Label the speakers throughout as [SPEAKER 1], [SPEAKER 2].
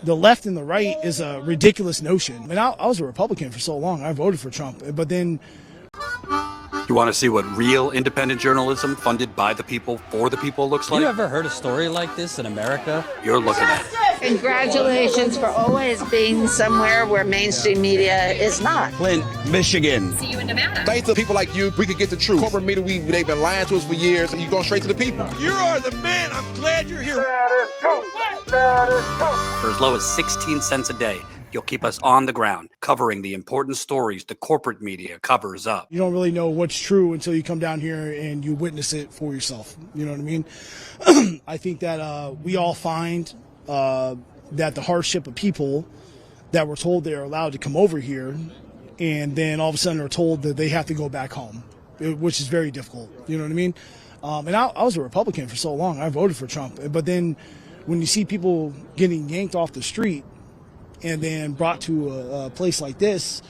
[SPEAKER 1] The left and the right is a ridiculous notion. I mean, I was a Republican for so long. I voted for Trump, but then...
[SPEAKER 2] You want to see what real independent journalism funded by the people for the people looks like?
[SPEAKER 3] You ever heard a story like this in America?
[SPEAKER 2] You're looking at it.
[SPEAKER 4] Congratulations for always being somewhere where mainstream media is not.
[SPEAKER 3] Flint, Michigan.
[SPEAKER 5] See you in Nevada.
[SPEAKER 6] Thanks to people like you, we can get the truth. Corporate media, they've been lying to us for years, and you're going straight to the people.
[SPEAKER 7] You are the man. I'm glad you're here.
[SPEAKER 2] For as low as 16 cents a day, you'll keep us on the ground, covering the important stories the corporate media covers up.
[SPEAKER 1] You don't really know what's true until you come down here and you witness it for yourself. You know what I mean? I think that we all find that the hardship of people that were told they're allowed to come over here, and then all of a sudden are told that they have to go back home, which is very difficult. You know what I mean? And I was a Republican for so long. I voted for Trump. But then when you see people getting yanked off the street and then brought to a place like this,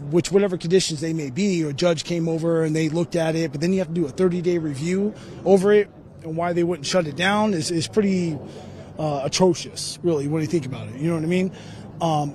[SPEAKER 1] which whatever conditions they may be, or a judge came over and they looked at it, but then you have to do a 30-day review over it, and why they wouldn't shut it down is pretty atrocious, really, when you think about it. You know what I mean?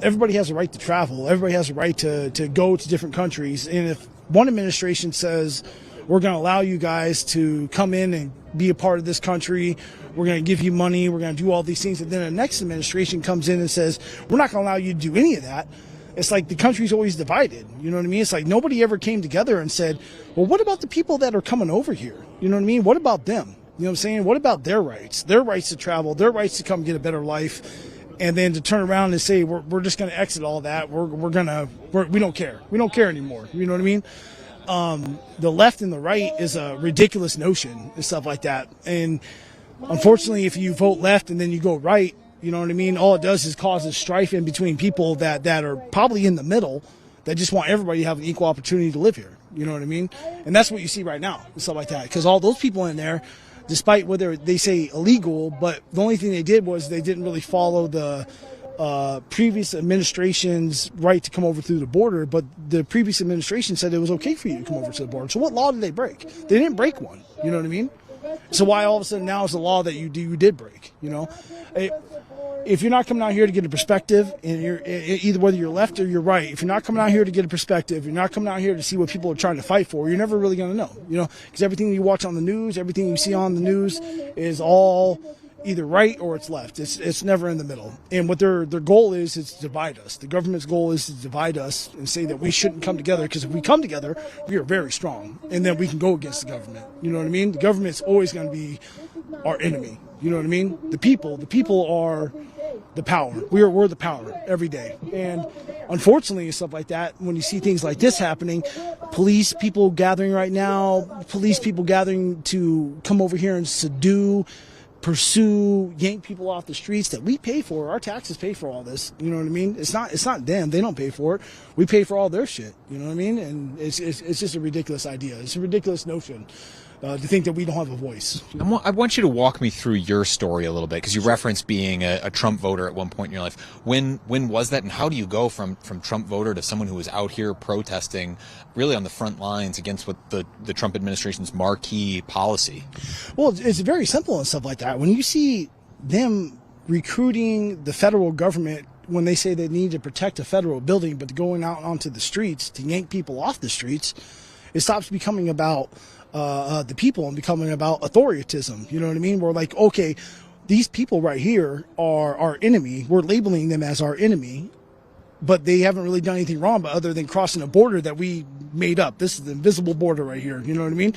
[SPEAKER 1] Everybody has a right to travel. Everybody has a right to go to different countries. And if one administration says, we're going to allow you guys to come in and be a part of this country, we're going to give you money, we're going to do all these things, and then the next administration comes in and says, we're not going to allow you to do any of that. It's like the country's always divided. You know what I mean? It's like nobody ever came together and said, well, what about the people that are coming over here? You know what I mean? What about them? You know what I'm saying? What about their rights to travel, their rights to come get a better life, and then to turn around and say, we're just going to exit all that. We don't care. We don't care anymore. You know what I mean? The left and the right is a ridiculous notion and stuff like that. And unfortunately, if you vote left and then you go right, you know what I mean? All it does is causes strife in between people that are probably in the middle, that just want everybody to have an equal opportunity to live here. You know what I mean? And that's what you see right now and stuff like that. Because all those people in there, despite whether they say illegal, but the only thing they did was they didn't really follow the previous administration's right to come over through the border, but the previous administration said it was okay for you to come over to the border. So what law did they break? They didn't break one. You know what I mean? So why all of a sudden now is the law that you did break? You know, if you're not coming out here to get a perspective, and you're either whether you're left or you're right, if you're not coming out here to get a perspective, you're not coming out here to see what people are trying to fight for, you're never really going to know. You know, because everything you watch on the news, everything you see on the news is all either right or it's left. It's never in the middle. And what their goal is to divide us. The government's goal is to divide us and say that we shouldn't come together, because if we come together, we are very strong, and then we can go against the government. You know what I mean? The government's always going to be our enemy. You know what I mean? The people are the power. We're the power every day. And unfortunately and stuff like that, when you see things like this happening, police people gathering right now, police people gathering to come over here and subdue, pursue, yank people off the streets that we pay for. Our taxes pay for all this. You know what I mean? It's not them. They don't pay for it. We pay for all their shit. You know what I mean? And it's just a ridiculous idea. It's a ridiculous notion to think that we don't have a voice.
[SPEAKER 8] I want you to walk me through your story a little bit, because you referenced being a Trump voter at one point in your life. When was that, and how do you go from Trump voter to someone who was out here protesting, really on the front lines against what the Trump administration's marquee policy?
[SPEAKER 1] Well, it's very simple and stuff like that. When you see them recruiting the federal government when they say they need to protect a federal building, but going out onto the streets to yank people off the streets, it stops becoming about the people and becoming about authoritarianism. You know what I mean? We're like, okay, these people right here are our enemy. We're labeling them as our enemy, but they haven't really done anything wrong, but other than crossing a border that we made up. This is the invisible border right here. You know what I mean?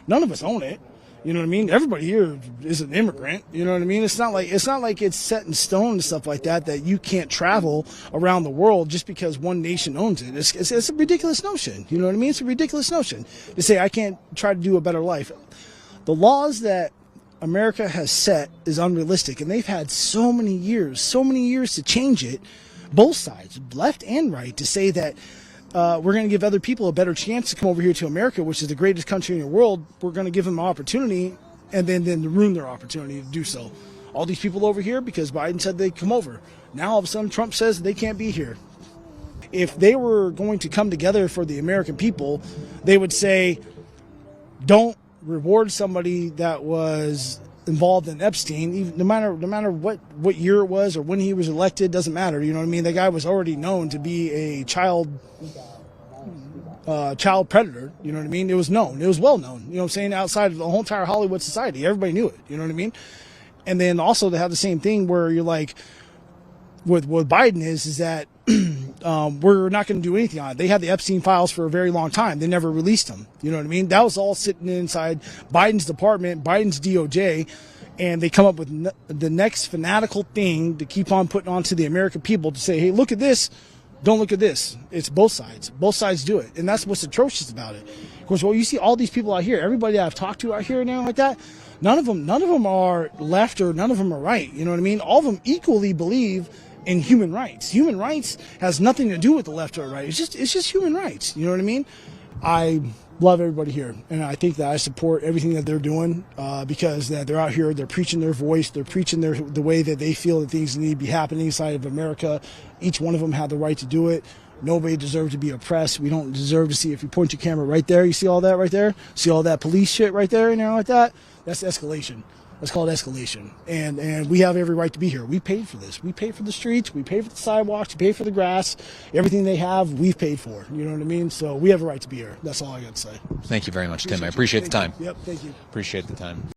[SPEAKER 1] None of us own it. You know what I mean? Everybody here is an immigrant. You know what I mean? It's not like it's set in stone and stuff like that you can't travel around the world just because one nation owns it. It's a ridiculous notion. You know what I mean? It's a ridiculous notion to say I can't try to do a better life. The laws that America has set is unrealistic, and they've had so many years to change it, both sides, left and right, to say that we're going to give other people a better chance to come over here to America, which is the greatest country in the world. We're going to give them an opportunity, and then ruin their opportunity to do so. All these people over here because Biden said they'd come over. Now all of a sudden Trump says they can't be here. If they were going to come together for the American people, they would say, don't reward somebody that was involved in Epstein, even, no matter what year it was or when he was elected, doesn't matter. You know what I mean? The guy was already known to be a child predator. You know what I mean? It was known. It was well known. You know what I'm saying? Outside of the whole entire Hollywood society, everybody knew it. You know what I mean? And then also to have the same thing where you're like, with what Biden is that we're not going to do anything on it. They had the Epstein files for a very long time. They never released them. You know what I mean? That was all sitting inside Biden's department, Biden's DOJ, and they come up with the next fanatical thing to keep on putting onto the American people to say, hey, look at this. Don't look at this. It's both sides. Both sides do it. And that's what's atrocious about it. Of course, well, you see all these people out here, everybody that I've talked to out here and everything like that, none of them are left or none of them are right. You know what I mean? All of them equally believe in human rights. Human rights has nothing to do with the left or right. It's just human rights. You know what I mean? I love everybody here, and I think that I support everything that they're doing because that they're out here, they're preaching their voice, they're preaching the way that they feel that things need to be happening inside of America. Each one of them have the right to do it. Nobody deserves to be oppressed. We don't deserve to see, if you point your camera right there, you see all that right there? See all that police shit right there and everything like that? That's escalation. That's called escalation. And we have every right to be here. We paid for this. We paid for the streets. We paid for the sidewalks. We paid for the grass. Everything they have, we've paid for. You know what I mean? So we have a right to be here. That's all I got to say.
[SPEAKER 8] Thank you very much, Tim. I appreciate the time.
[SPEAKER 1] Yep, thank you.
[SPEAKER 8] Appreciate the time.